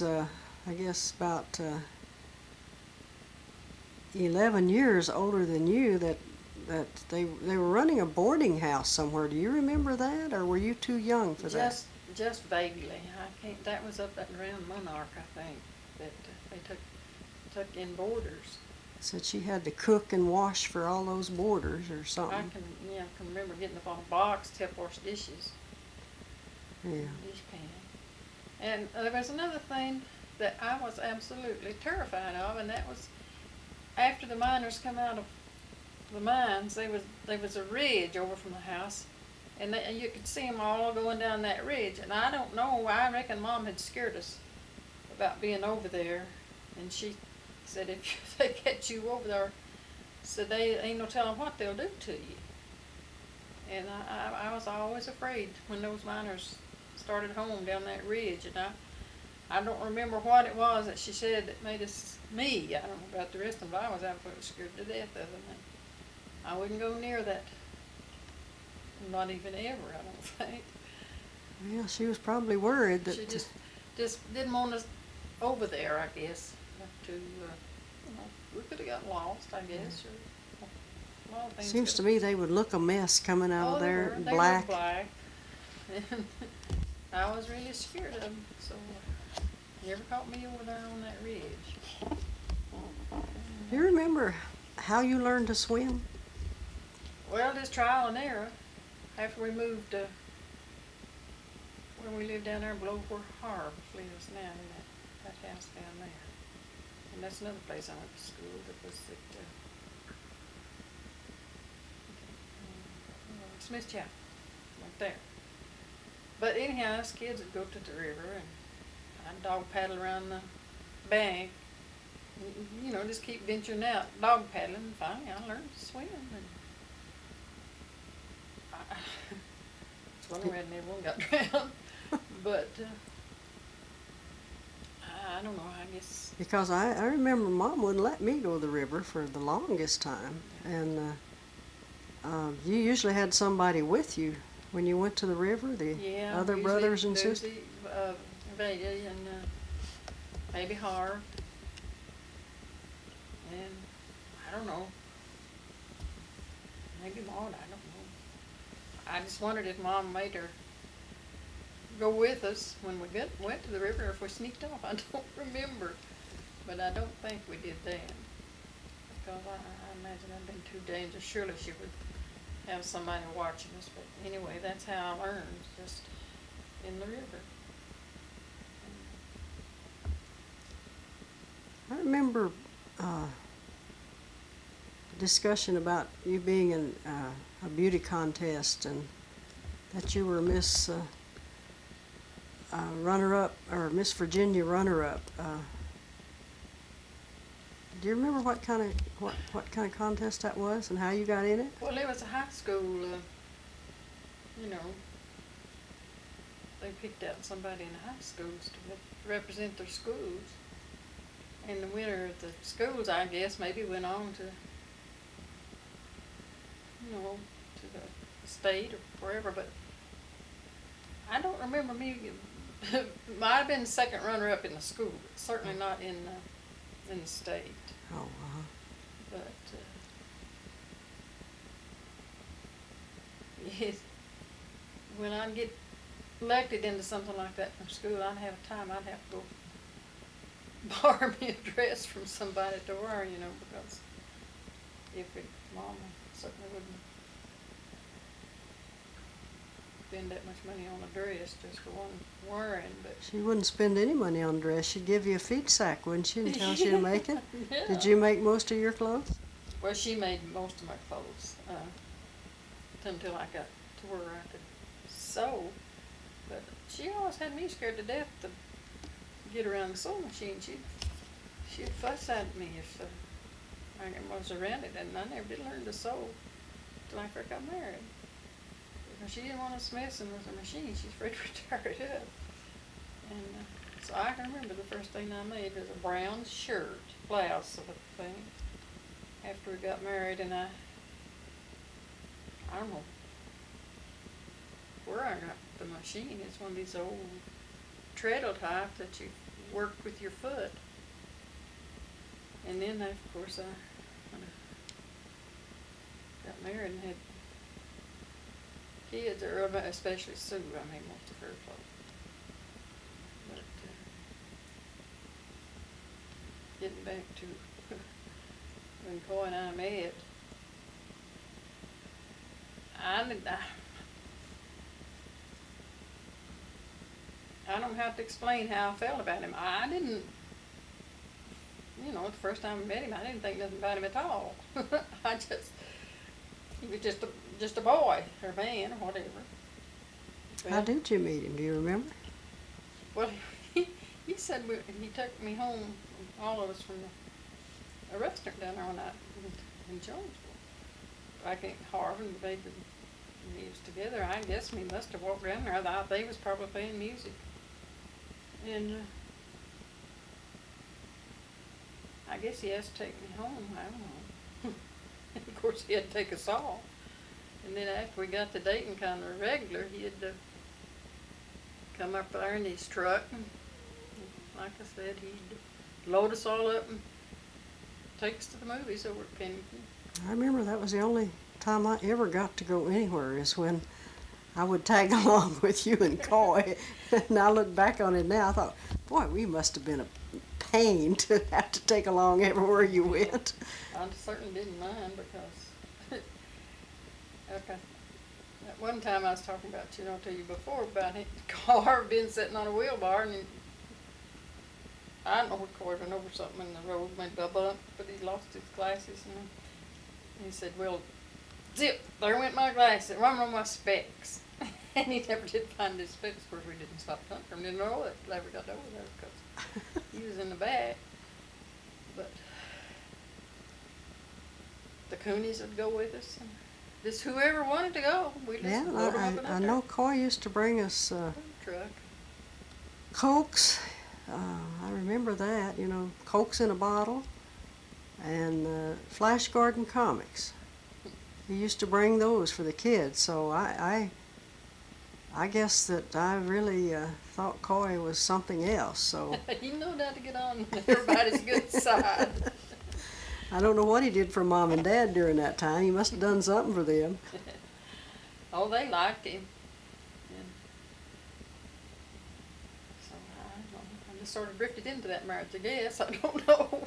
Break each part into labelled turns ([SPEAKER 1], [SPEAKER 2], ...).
[SPEAKER 1] I guess about 11 years older than you that they were running a boarding house somewhere. Do you remember that, or were you too young for that?
[SPEAKER 2] Just vaguely. I can't. That was up at around Monarch, I think. That they took in boarders.
[SPEAKER 1] Said she had to cook and wash for all those boarders or
[SPEAKER 2] I
[SPEAKER 1] something.
[SPEAKER 2] can can remember getting up on a box to help wash dishes.
[SPEAKER 1] Yeah.
[SPEAKER 2] Dish pan. And there was another thing that I was absolutely terrified of, and that was after the miners come out of the mines, there was a ridge over from the house, and you could see them all going down that ridge. And I don't know, I reckon Mom had scared us about being over there, and she said if they catch you over there, said they ain't no telling what they'll do to you. And I was always afraid when those miners started home down that ridge, and I don't remember what it was that she said that made me, I don't know about the rest of them, but I was absolutely scared to death of them. And I wouldn't go near that, not even ever, I don't think.
[SPEAKER 1] Well, she was probably worried that.
[SPEAKER 2] She just didn't want us over there, I guess. We could have gotten lost, I guess, or a lot of things.
[SPEAKER 1] Seems to me they would look a mess coming out of there,
[SPEAKER 2] they
[SPEAKER 1] black.
[SPEAKER 2] were black. And I was really scared of them, so you ever caught me over there on that ridge.
[SPEAKER 1] Do you remember how you learned to swim?
[SPEAKER 2] Well, just trial and error. After we moved when we lived down there below where Harv lives now, in that house down there. And that's another place I went to school. That was at Smith Chapel, right there. But anyhow, us kids would go to the river, and I'd dog paddle around the bank. Just keep venturing out, dog paddling. And finally, I learned to swim. And it's one way I never one got drowned. But I don't know. I guess
[SPEAKER 1] Because I remember Mom wouldn't let me go to the river for the longest time, and you usually had somebody with you when you went to the river, the other brothers and sisters.
[SPEAKER 2] Vega and maybe Harv, and I don't know. Maybe Maud. I don't know. I just wondered if Mom made her go with us when we went to the river, or if we sneaked off. I don't remember, but I don't think we did that, because I imagine that'd been too dangerous. Surely she would have somebody watching us. But anyway, that's how I learned, just in the river.
[SPEAKER 1] I remember discussion about you being in a beauty contest, and that you were Miss runner-up, or Miss Virginia runner-up. Do you remember what kind of contest that was and how you got in it?
[SPEAKER 2] Well, it was a high school. They picked out somebody in the high schools to represent their schools. And the winner of the schools, I guess, maybe went on to the state or wherever. But I don't remember me. Might have been second runner-up in the school, but certainly not in the state.
[SPEAKER 1] Oh,
[SPEAKER 2] But yes, when I'd get elected into something like that from school, I'd have a time. I'd have to go borrow me a dress from somebody to wear, because Mama certainly wouldn't spend that much money on a dress just for one wearing. But
[SPEAKER 1] she wouldn't spend any money on a dress. She'd give you a feed sack, wouldn't she, and tell you to make it?
[SPEAKER 2] Yeah.
[SPEAKER 1] Did you make most of your clothes?
[SPEAKER 2] Well, she made most of my clothes until I got to where I could sew. But she always had me scared to death to get around the sewing machine. She'd fuss at me if I was around it, and I never did learn to sew until after I got married. Because she didn't want us messing with the machine. She's afraid we'd tear it up. And so I can remember the first thing I made was a brown shirt, blouse sort of thing, after we got married. And I don't know where I got the machine. It's one of these old treadle type that you worked with your foot. And then, of course, I got married and had kids, or especially Sue. I made most of her clothes. But getting back to when Coy and I met, I don't have to explain how I felt about him. I didn't, the first time I met him, I didn't think nothing about him at all. He was just a boy, or man, or whatever. Well,
[SPEAKER 1] how did you meet him? Do you remember?
[SPEAKER 2] Well, he said he took me home, all of us, from a restaurant down there one night in Jonesville. Back in Harvard, they was together. I guess we must have walked down there. I thought they was probably playing music. And I guess he has to take me home. I don't know. Of course, he had to take us all. And then after we got to dating kind of regular, he'd come up there in his truck. And like I said, he'd load us all up and take us to the movies over at Pennington.
[SPEAKER 1] I remember that was the only time I ever got to go anywhere, is when I would tag along with you and Coy. And I look back on it now, I thought, boy, we must have been a pain to have to take along everywhere you went.
[SPEAKER 2] I certainly didn't mind, because at one time I was talking about, to you before, about his car being sitting on a wheelbar, and I don't know what Coy went over something in the road, maybe a bump, but he lost his glasses, and he said, well, zip, there went my glasses, there went my specs. And he never did find his specs. Of course, we didn't stop hunting for him, didn't know it, never got over there, because he was in the back. But the Coonies would go with us, and just whoever wanted to go, we just load them up in
[SPEAKER 1] I know Coy used to bring us
[SPEAKER 2] truck.
[SPEAKER 1] Cokes. I remember that, Cokes in a bottle, and Flash Garden comics. He used to bring those for the kids, so I guess that I really thought Coy was something else. So
[SPEAKER 2] He knew how to get on everybody's good side.
[SPEAKER 1] I don't know what he did for Mom and Dad during that time. He must have done something for them.
[SPEAKER 2] Oh, they liked him. And so I just sort of drifted into that marriage, I guess. I don't know.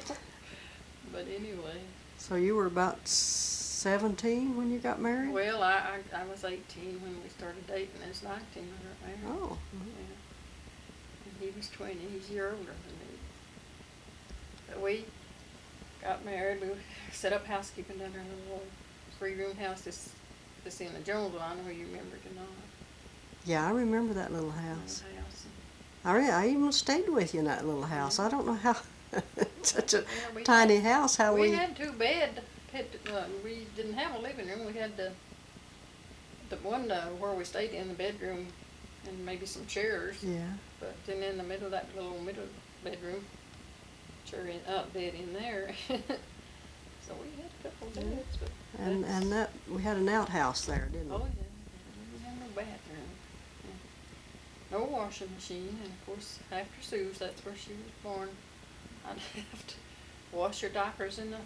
[SPEAKER 2] But anyway.
[SPEAKER 1] So you were about 17 when you got married?
[SPEAKER 2] Well, I was 18 when we started dating. I was 19 when we got married.
[SPEAKER 1] Oh.
[SPEAKER 2] Yeah. And he was 20. He's a year older than me. But we got married. We set up housekeeping down there in a little 3-room house this in the Jonesville. I know you remember it or not.
[SPEAKER 1] Yeah, I remember that little house.
[SPEAKER 2] Little house.
[SPEAKER 1] I even stayed with you in that little house. I don't know how, such a
[SPEAKER 2] Yeah,
[SPEAKER 1] tiny house, how
[SPEAKER 2] we had 2 beds. We didn't have a living room. We had the one where we stayed in the bedroom, and maybe some chairs.
[SPEAKER 1] Yeah.
[SPEAKER 2] But then in the middle of that little middle bedroom, bed in there. So we had a couple of beds. But
[SPEAKER 1] And that we had an outhouse there, didn't we?
[SPEAKER 2] oh yeah, we didn't have no bathroom. Yeah. No washing machine, and of course after Sue's, that's where she was born. I'd have to wash her diapers in the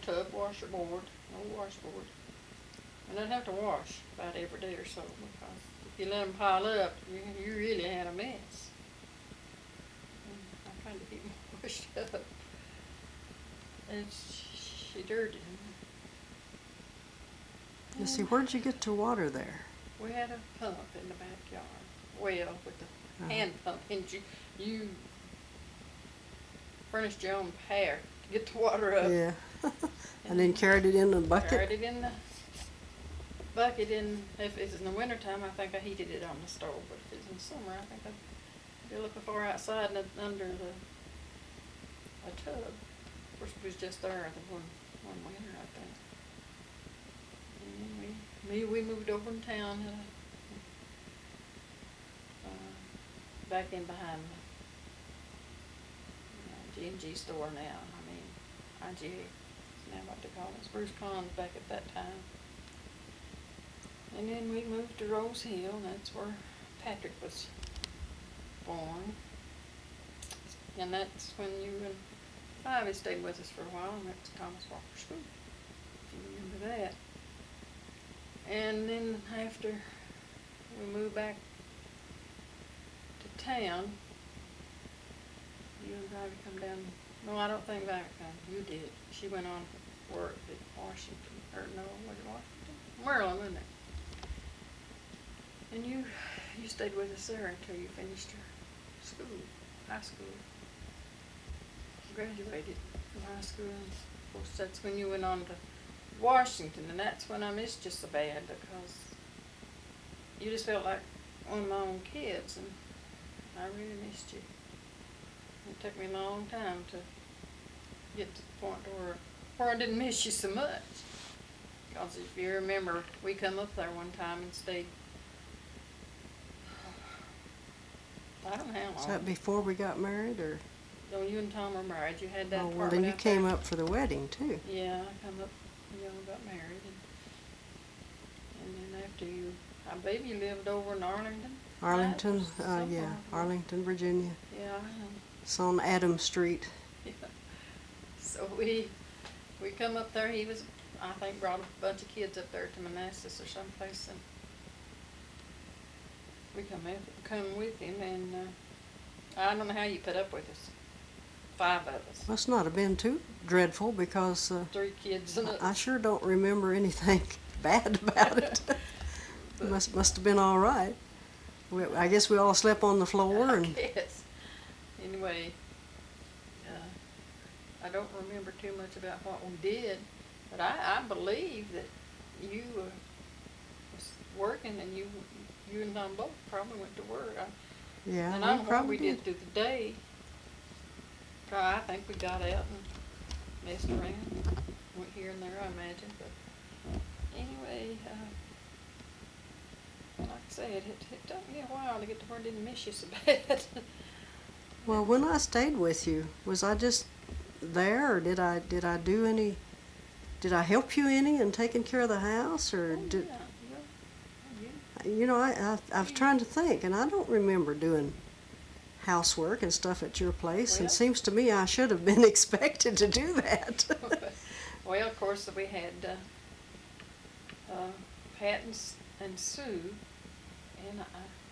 [SPEAKER 2] tub, washboard, no washboard. And I'd have to wash about every day or so, because if you let them pile up, you really had a mess. And I kind of keep them washed up. And she dirtied them.
[SPEAKER 1] You see, where'd you get to water there?
[SPEAKER 2] We had a pump in the backyard, well, with the hand pump, and you furnished your own pair to get the water up.
[SPEAKER 1] Yeah. And then carried it in a bucket?
[SPEAKER 2] Carried it in the bucket, and if it's in the wintertime, I think I heated it on the stove, but if it's in the summer, I think I'd be looking for outside and under a tub. Of course, it was just there the one winter, I think. And then we moved over in town, back in behind the G&G store now. IGA is now what they call it. Spruce Pond back at that time. And then we moved to Rose Hill, and that's where Patrick was born. And that's when you and Ivy stayed with us for a while and went to Thomas Walker School, if you remember that. And then after we moved back to town, you and Ivy come down. No, I don't think Ivy come. You did. She went on to work at Washington, or no, was it Washington? Maryland, wasn't it? And you stayed with us there until you finished your school, high school. Graduated from high school, and of course that's when you went on to Washington, and that's when I missed you so bad, because you just felt like one of my own kids, and I really missed you. It took me a long time to get to the point to where I didn't miss you so much. Because if you remember, we come up there one time and stayed, I don't know how long.
[SPEAKER 1] Is that before we got married, or?
[SPEAKER 2] No, you and Tom were married. You had that
[SPEAKER 1] Oh, well,
[SPEAKER 2] apartment
[SPEAKER 1] then you
[SPEAKER 2] out
[SPEAKER 1] came
[SPEAKER 2] there.
[SPEAKER 1] up for the wedding, too.
[SPEAKER 2] Yeah, I come up, you know, got married, and then after you, I believe you lived over in Arlington.
[SPEAKER 1] Arlington,
[SPEAKER 2] Somewhere.
[SPEAKER 1] yeah, Arlington, Virginia.
[SPEAKER 2] Yeah,
[SPEAKER 1] It's on Adams Street.
[SPEAKER 2] yeah. So we come up there. He was, I think, brought a bunch of kids up there to Manassas or someplace, and we come with him, and I don't know how you put up with us. 5 of us.
[SPEAKER 1] Must not have been too dreadful, because
[SPEAKER 2] 3 kids and
[SPEAKER 1] I sure don't remember anything bad about it. It must have been all right. I guess we all slept on the floor, and
[SPEAKER 2] I guess. Anyway, I don't remember too much about what we did, but I believe that you was working, and you and Tom both probably went to work.
[SPEAKER 1] yeah,
[SPEAKER 2] And I don't
[SPEAKER 1] we
[SPEAKER 2] know what
[SPEAKER 1] probably
[SPEAKER 2] we did through the day. I think we got out and messed around, went here and there, I imagine. But anyway, like I said, it took me a while to get to where I didn't miss you so bad.
[SPEAKER 1] Well, when I stayed with you, was I just there, or did I do any? Did I help you any in taking care of the house, or
[SPEAKER 2] Oh,
[SPEAKER 1] did?
[SPEAKER 2] yeah.
[SPEAKER 1] You know, I was trying to think, and I don't remember doing housework and stuff at your place.
[SPEAKER 2] Well,
[SPEAKER 1] It seems to me I should have been expected to do that.
[SPEAKER 2] Well, of course, we had Pat and Sue, and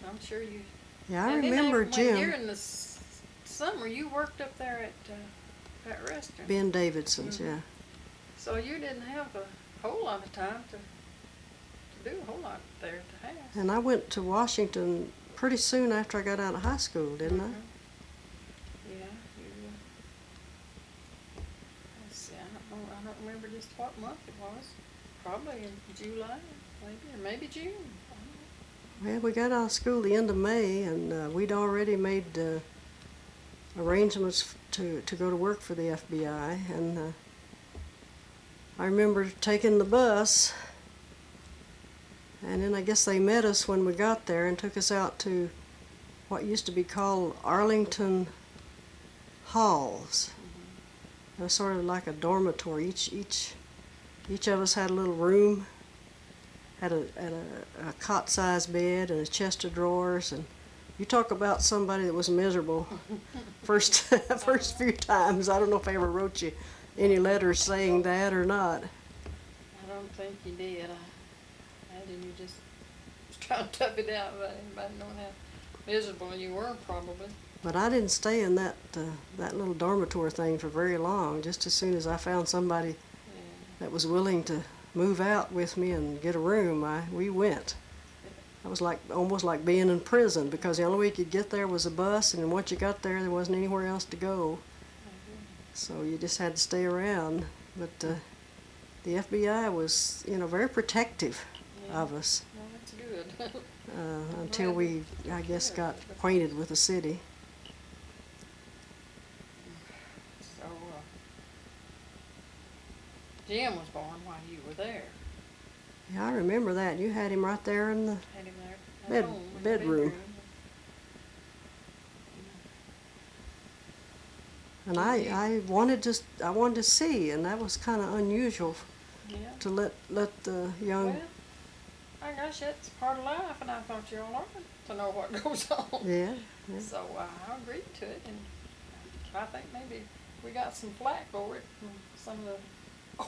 [SPEAKER 2] I'm sure you.
[SPEAKER 1] Yeah, I
[SPEAKER 2] and then
[SPEAKER 1] remember
[SPEAKER 2] when
[SPEAKER 1] Jim.
[SPEAKER 2] During the summer, you worked up there at that restaurant.
[SPEAKER 1] Ben Davidson's,
[SPEAKER 2] Mhm.
[SPEAKER 1] yeah.
[SPEAKER 2] So you didn't have a whole lot of time to do a whole lot there at the house.
[SPEAKER 1] And I went to Washington pretty soon after I got out of high school, didn't
[SPEAKER 2] Mhm. Yeah, you. Let's see. I don't remember just what month it was. Probably in July, maybe, or maybe June. I don't know.
[SPEAKER 1] Well, we got out of school the end of May, and we'd already made arrangements to go to work for the FBI. And I remember taking the bus, and then I guess they met us when we got there and took us out to what used to be called Arlington Halls. It was sort of like a dormitory. Each of us had a little room, had a cot-sized bed and a chest of drawers. And you talk about somebody that was miserable first few times. I don't know if I ever wrote you any letters saying that or not.
[SPEAKER 2] I don't think you did. I imagine you just was trying to tough it out without anybody knowing how miserable you were, probably.
[SPEAKER 1] But I didn't stay in that little dormitory thing for very long. Just as soon as I found somebody
[SPEAKER 2] Yeah.
[SPEAKER 1] that was willing to move out with me and get a room, we went. It was almost like being in prison, because the only way you could get there was a bus, and once you got there wasn't anywhere else to go. So you just had to stay around. But the FBI was, very protective
[SPEAKER 2] Yeah.
[SPEAKER 1] of us
[SPEAKER 2] Well, that's good.
[SPEAKER 1] until we, I guess, got acquainted with the city.
[SPEAKER 2] So, Jim was born while you were there.
[SPEAKER 1] Yeah, I remember that. You had him right there in the
[SPEAKER 2] Had him there at home in the
[SPEAKER 1] bedroom. And I wanted to see, and that was kind of unusual
[SPEAKER 2] Yeah.
[SPEAKER 1] to let the young.
[SPEAKER 2] Well, I guess that's part of life, and I thought you all learned to know what goes on.
[SPEAKER 1] Yeah, yeah.
[SPEAKER 2] So I agreed to it and I think maybe we got some flack for it from some of the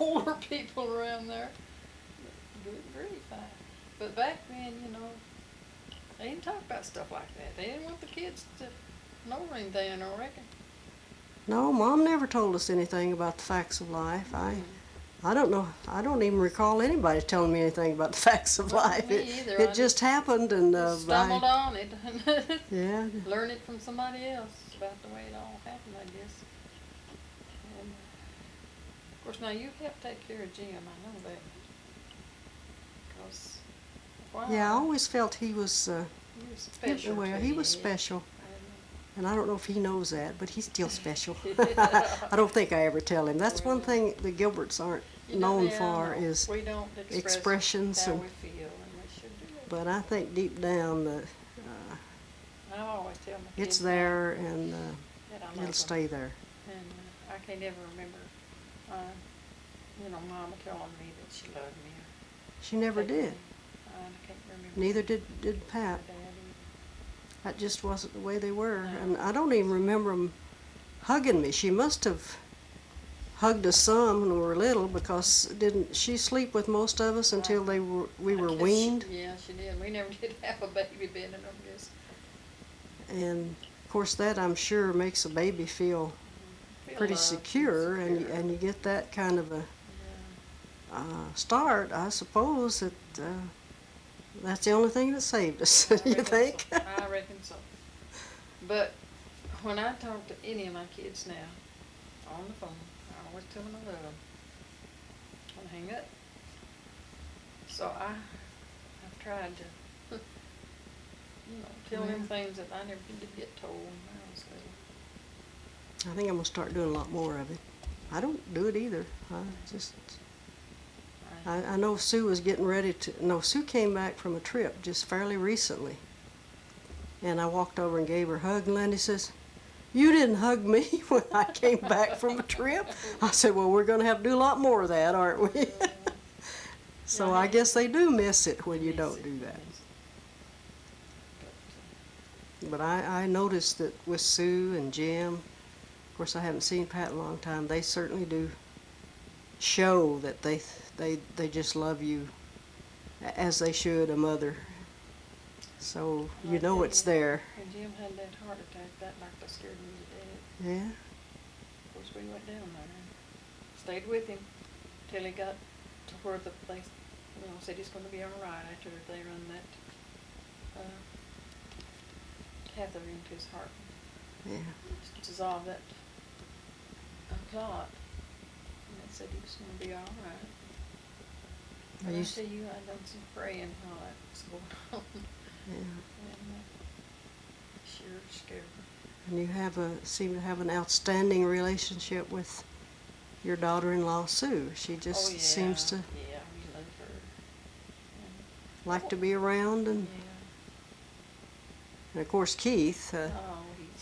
[SPEAKER 2] older people around there. Good grief. But back then, you know, they didn't talk about stuff like that. They didn't want the kids to know anything, I don't reckon.
[SPEAKER 1] No, Mom never told us anything about the facts of life. I don't know. I don't even recall anybody telling me anything about the facts of life.
[SPEAKER 2] Me either.
[SPEAKER 1] It just happened, and
[SPEAKER 2] stumbled on it.
[SPEAKER 1] Yeah.
[SPEAKER 2] Learn it from somebody else about the way it all happened, I guess. And of course, now you help take care of Jim. I know that. Because
[SPEAKER 1] Yeah, I always felt he was.
[SPEAKER 2] He was special.
[SPEAKER 1] Well, he was special. And I don't know if he knows that, but he's still special.
[SPEAKER 2] Yeah.
[SPEAKER 1] I don't think I ever tell him. That's one thing the Gilberts aren't known for is
[SPEAKER 2] we don't
[SPEAKER 1] expressions.
[SPEAKER 2] How
[SPEAKER 1] and,
[SPEAKER 2] we feel, and we should do it.
[SPEAKER 1] but I think deep down
[SPEAKER 2] I always tell my kids
[SPEAKER 1] it's there and
[SPEAKER 2] that I love
[SPEAKER 1] it'll
[SPEAKER 2] them.
[SPEAKER 1] stay there.
[SPEAKER 2] And I can't ever remember, you know, Mama telling me that she loved me.
[SPEAKER 1] She never did.
[SPEAKER 2] I can't remember.
[SPEAKER 1] Neither did Pat.
[SPEAKER 2] My dad either.
[SPEAKER 1] That just wasn't the way they were.
[SPEAKER 2] No.
[SPEAKER 1] And I don't even remember them hugging me. She must have hugged us some when we were little, because didn't she sleep with most of us until we were weaned?
[SPEAKER 2] Yeah, she did. We never did have a baby bed in them, I guess.
[SPEAKER 1] And of course that, I'm sure, makes a baby feel pretty secure, and you get that kind of a start. I suppose that that's the only thing that saved us. You think?
[SPEAKER 2] So. I reckon so. But when I talk to any of my kids now on the phone, I always tell them I love them. When I hang up. So I've tried to, you know, tell them things that I never did get told when I was little.
[SPEAKER 1] I think I'm gonna start doing a lot more of it. I don't do it either. I know Sue was getting ready to. No, Sue came back from a trip just fairly recently, and I walked over and gave her a hug. And Lindy says, "You didn't hug me when I came back from a trip." I said, "Well, we're gonna have to do a lot more of that, aren't we?" So I guess they do miss it when you don't do that. But I noticed that with Sue and Jim, of course I haven't seen Pat in a long time, they certainly do show that they just love you as they should a mother. So you know it's there.
[SPEAKER 2] When Jim had that heart attack, that knocked us scared me to death.
[SPEAKER 1] Yeah.
[SPEAKER 2] Of course, we went down there and stayed with him till he got to where the place, you know, said he's going to be all right after they run that catheter into his heart.
[SPEAKER 1] Yeah.
[SPEAKER 2] To dissolve that clot. And they said he was going to be all right. And I tell you, I done some praying while that was going on.
[SPEAKER 1] Yeah.
[SPEAKER 2] And sure scared me.
[SPEAKER 1] And you seem to have an outstanding relationship with your daughter-in-law Sue. She just seems to
[SPEAKER 2] we love her.
[SPEAKER 1] like to be around, and of course Keith.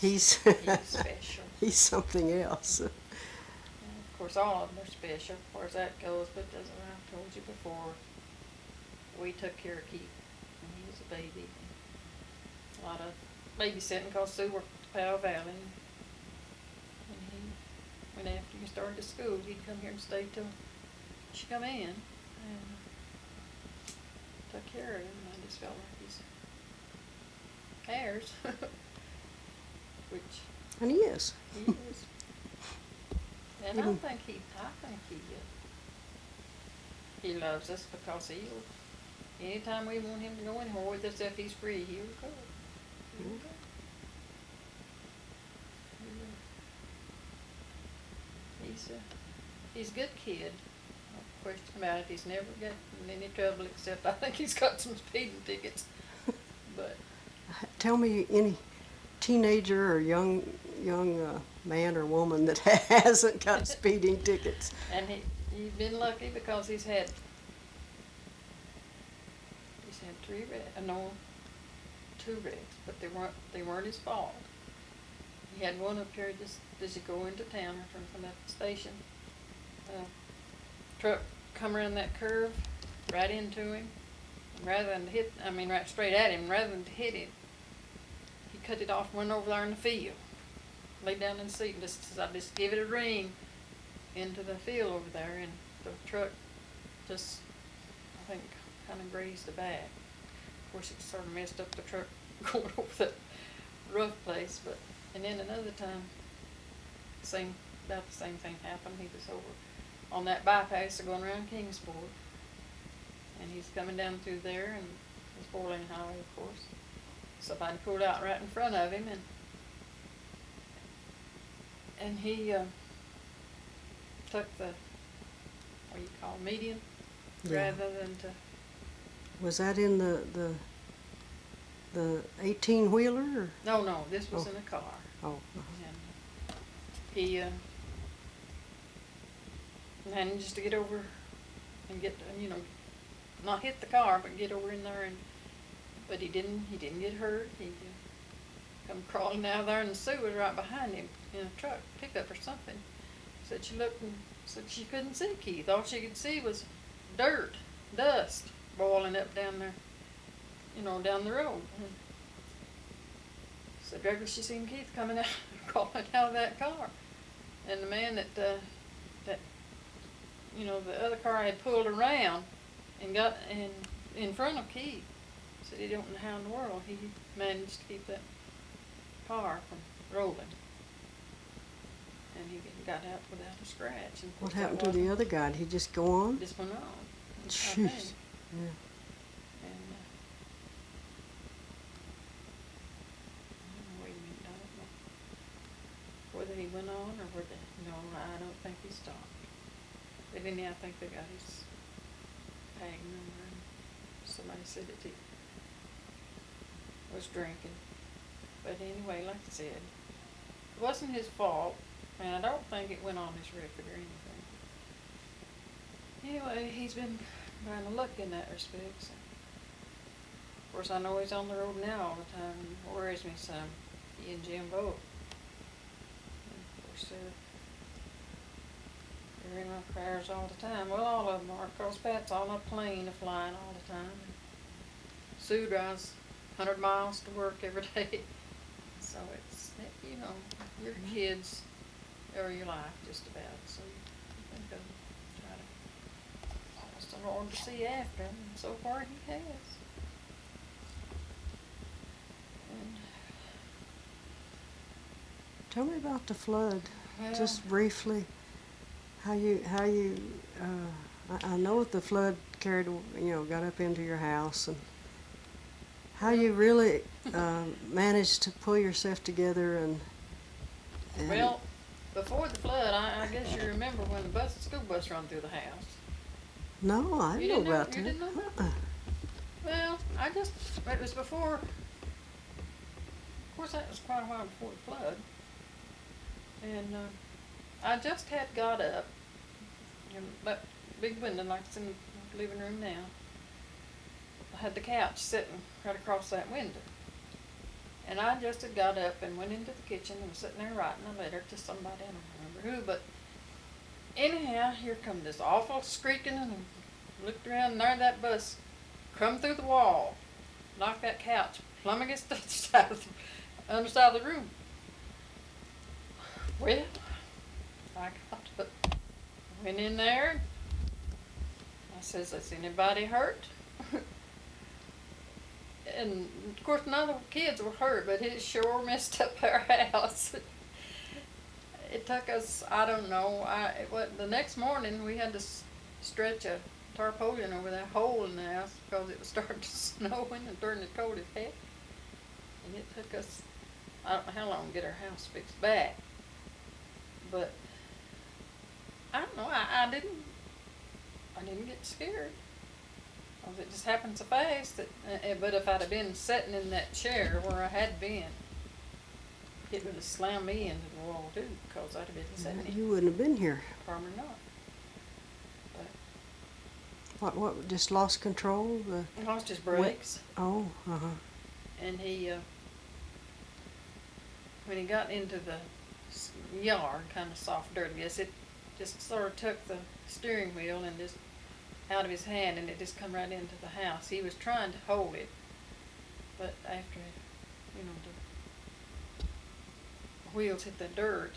[SPEAKER 1] He's
[SPEAKER 2] special.
[SPEAKER 1] He's something else.
[SPEAKER 2] And of course, all of them are special as far as that goes. But as I've told you before, we took care of Keith when he was a baby. A lot of babysitting because Sue worked at Powell Valley. And when after he started to school, he'd come here and stay till she come in and took care of him. I just felt like he's ours. Which
[SPEAKER 1] And he is.
[SPEAKER 2] he is. And I think he loves us because anytime we want him to go anywhere with us, if he's free, he'll go. He's a good kid. No question about it. He's never gotten in any trouble except I think he's got some speeding tickets. But
[SPEAKER 1] tell me any teenager or young man or woman that hasn't got speeding tickets.
[SPEAKER 2] And he's been lucky because he's had 2 wrecks, but they weren't his fault. He had one up here just as you go into town from that station. Truck come around that curve right into him, and rather than right straight at him, rather than to hit him, he cut it off and went over there in the field. lay down in the seat and I just give it a ring into the field over there, and the truck just, I think, kind of grazed the back. Of course, it sort of messed up the truck going over that rough place, but, and then another time, about the same thing happened. He was over on that bypass going around Kingsport, and he's coming down through there, and it's 4-lane highway, of course. Somebody pulled out right in front of him, and he took the, what you call, median, rather than to.
[SPEAKER 1] Was that in the 18-wheeler?
[SPEAKER 2] No, this was in a car.
[SPEAKER 1] Oh.
[SPEAKER 2] And he managed to get over and get, not hit the car, but get over in there, but he didn't get hurt. He come crawling out of there, and Sue was right behind him in a truck, pickup or something. Said she looked and said she couldn't see Keith. All she could see was dirt, dust boiling up down there, down the road. And said regularly she seen Keith coming out, crawling out of that car. And the man that the other car had pulled around and got in front of Keith. Said he don't know how in the world he managed to keep that car from rolling. And he got out without a scratch. And
[SPEAKER 1] what happened to the other guy? Did he just go on?
[SPEAKER 2] Just went on.
[SPEAKER 1] Jeez. Yeah.
[SPEAKER 2] And wait a minute, I don't know whether he went on or whether, no, I don't think he stopped. But anyhow, I think they got his tag number, and somebody said that he was drinking. But anyway, like I said, it wasn't his fault, and I don't think it went on his record or anything. Anyway, he's been trying to look in that respect. So. Of course, I know he's on the road now all the time, and worries me some. He and Jim both. And of course, they're in my prayers all the time. Well, all of them are, because Pat's on a plane flying all the time. And Sue drives 100 miles to work every day. So it's, your kids are your life just about. So you think of try to ask the Lord to see after him, and so far he has. And
[SPEAKER 1] tell me about the flood,
[SPEAKER 2] well,
[SPEAKER 1] just briefly. How you I know the flood carried, got up into your house, and how you really managed to pull yourself together and
[SPEAKER 2] well, before the flood, I guess you remember when the school bus run through the house.
[SPEAKER 1] No, I didn't know about that.
[SPEAKER 2] You didn't know about that? Well, it was before, of course that was quite a while before the flood. And I just had got up, that big window like it's in the living room now. I had the couch sitting right across that window. And I just had got up and went into the kitchen and was sitting there writing a letter to somebody, I don't remember who, but anyhow, here come this awful squeaking, and looked around, and there that bus come through the wall, knocked that couch plumb against the underside of the room. Well, I got up, went in there, I says, is anybody hurt? And of course none of the kids were hurt, but it sure messed up our house. It took us, I don't know, the next morning we had to stretch a tarpaulin over that hole in the house because it was starting to snow and turn as cold as heck. And it took us, I don't know how long to get our house fixed back. But I don't know, I didn't get scared. It just happened so fast that, but if I'd have been sitting in that chair where I had been, it would have slammed me into the wall too, because I'd have been sitting in.
[SPEAKER 1] You wouldn't have been here.
[SPEAKER 2] Probably not. But
[SPEAKER 1] What, just lost control?
[SPEAKER 2] He lost his brakes.
[SPEAKER 1] Oh, uh-huh.
[SPEAKER 2] And he, when he got into the yard, kind of soft dirt, I guess, it just sort of took the steering wheel and just out of his hand, and it just come right into the house. He was trying to hold it, but after, wheels hit the dirt,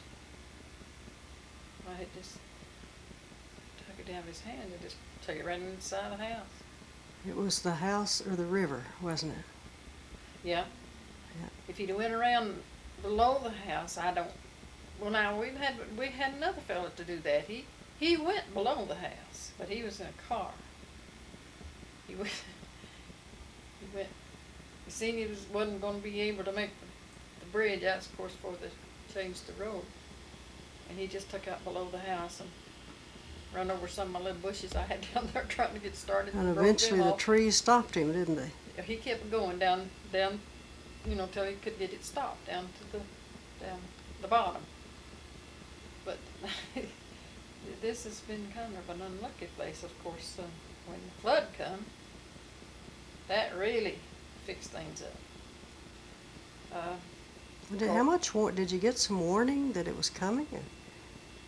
[SPEAKER 2] I had just took it down his hand and just took it right inside the house.
[SPEAKER 1] It was the house or the river, wasn't it?
[SPEAKER 2] Yeah.
[SPEAKER 1] Yeah.
[SPEAKER 2] If he'd went around below the house, I don't. Well, now we had another fella to do that. He went below the house, but he was in a car. He went. He went. He seen he wasn't going to be able to make the bridge out, of course, before they changed the road, and he just took out below the house and run over some of my little bushes I had down there trying to get started.
[SPEAKER 1] And eventually the trees stopped him, didn't they?
[SPEAKER 2] He kept going down, till he could get it stopped down the bottom. But this has been kind of an unlucky place, of course. When the flood come, that really fixed things up.
[SPEAKER 1] How much did you get some warning that it was coming?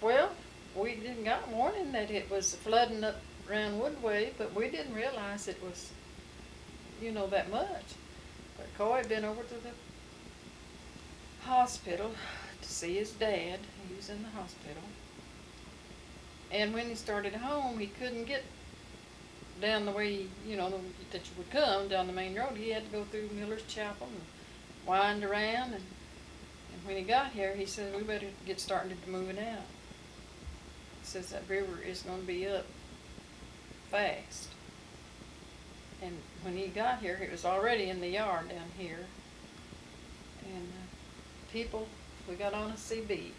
[SPEAKER 2] Well, we didn't got warning that it was flooding up around Woodway, but we didn't realize it was, that much. But Coy had been over to the hospital to see his dad. He was in the hospital. And when he started home, he couldn't get down the way, that you would come down the main road. He had to go through Miller's Chapel and wind around. And when he got here, he said, we better get started to moving out. He says that river is going to be up fast. And when he got here, it was already in the yard down here. And we got on a CB.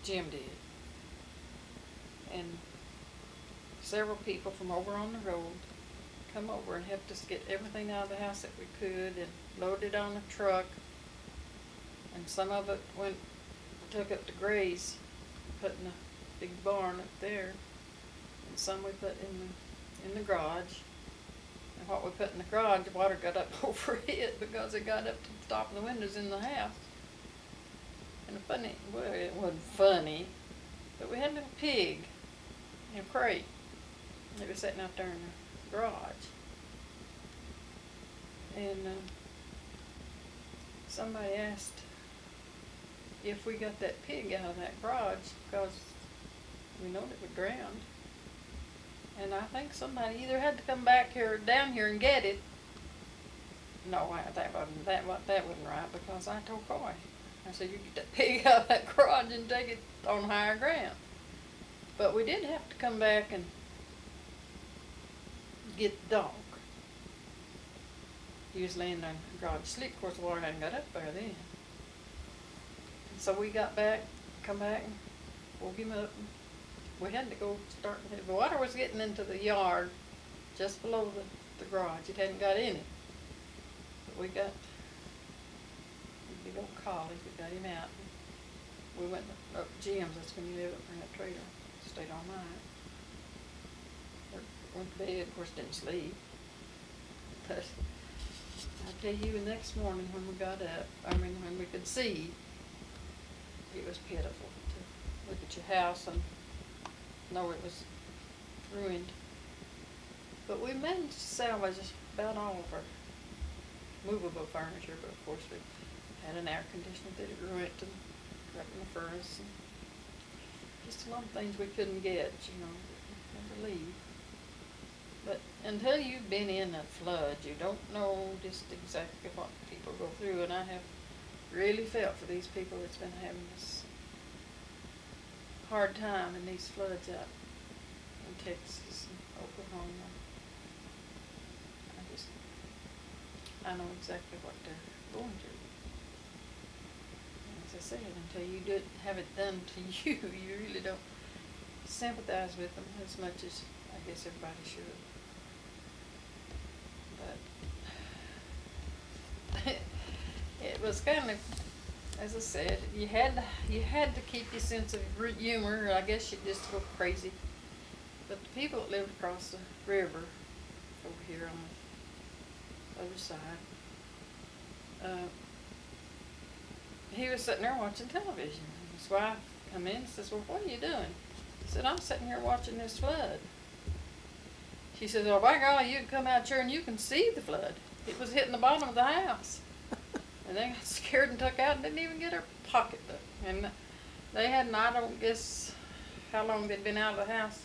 [SPEAKER 2] Jim did. And several people from over on the road come over and helped us get everything out of the house that we could and loaded it on a truck. And some of it took up to Gray's, put in a big barn up there. And some we put in the garage. And what we put in the garage, the water got up over it because it got up to the top of the windows in the house. And it wasn't funny, but we had a little pig in a crate. It was sitting out there in the garage. And somebody asked if we got that pig out of that garage because we knowed it would drown. And I think somebody either had to come down here and get it. No, that wasn't right, because I told Coy. I said, you get that pig out of that garage and take it on higher ground. But we did have to come back and get the dog. He was laying in the garage asleep. Of course, the water hadn't got up there then. And so we come back and woke him up. And we had to go start. The water was getting into the yard just below the garage. It hadn't got in it. But we got a big old collie. We got him out. We went up to Jim's. That's when he lived up in that trailer. Stayed all night. Went to bed. Of course, didn't sleep. But I tell you, the next morning when we got up, when we could see, it was pitiful to look at your house and know it was ruined. But we managed to salvage about all of our movable furniture, but of course we had an air conditioner that it ruined and got in the furnace. And just a lot of things we couldn't get, had to leave. But until you've been in a flood, you don't know just exactly what people go through, and I have really felt for these people that's been having this hard time in these floods out in Texas and Oklahoma. I know exactly what they're going through. And as I said, until you have it done to you, you really don't sympathize with them as much as I guess everybody should. But it was kind of, as I said, you had to keep your sense of humor, or I guess you'd just go crazy. But the people that lived across the river over here on the other side, he was sitting there watching television. His wife come in and says, well, what are you doing? He said, I'm sitting here watching this flood. She says, oh, by golly, you can come out here and you can see the flood. It was hitting the bottom of the house. and they got scared and took out and didn't even get her pocketbook. And they hadn't, I don't guess how long they'd been out of the house.